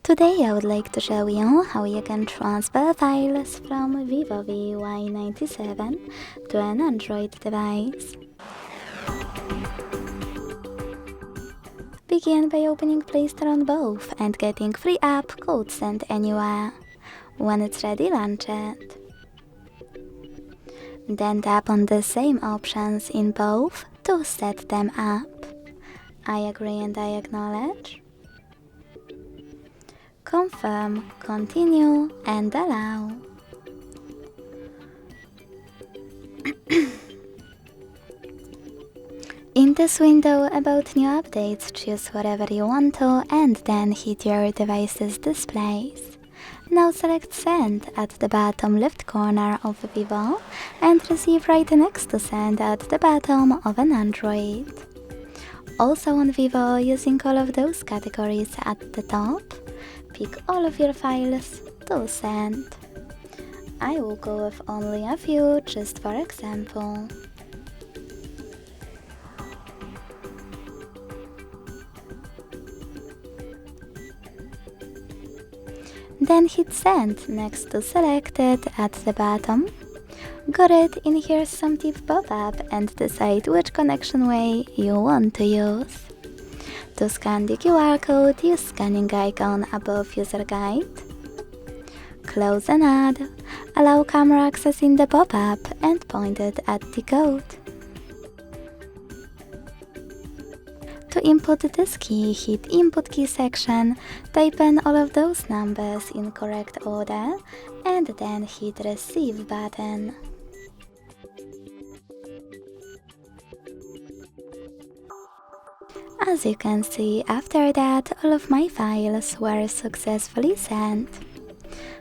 Today I would like to show you how you can transfer files from VIVO Y97 to an Android device. Begin by opening Play Store on both and getting free app code sent anywhere. When it's ready, launch it. Then tap on the same options in both to set them up. I agree and I acknowledge. Confirm, continue and allow. In this window about new updates, choose whatever you want to and then hit your device's displays. Now select Send at the bottom left corner of VIVO and Receive right next to Send at the bottom of an Android. Also on VIVO, using all of those categories at the top, pick all of your files to send. I will go with only a few just for example. Then hit Send next to Selected at the bottom. Got it, and here's some tip pop-up and decide which connection way you want to use. To scan the QR code, use scanning icon above user guide. Close and add. Allow camera access in the pop-up and point it at the code. To input this key, hit Input Key section, type in all of those numbers in correct order, and then hit Receive button. As you can see, after that, all of my files were successfully sent.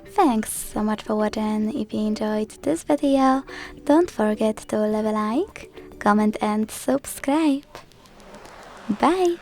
Thanks so much for watching. If you enjoyed this video, don't forget to leave a like, comment and subscribe. Bye!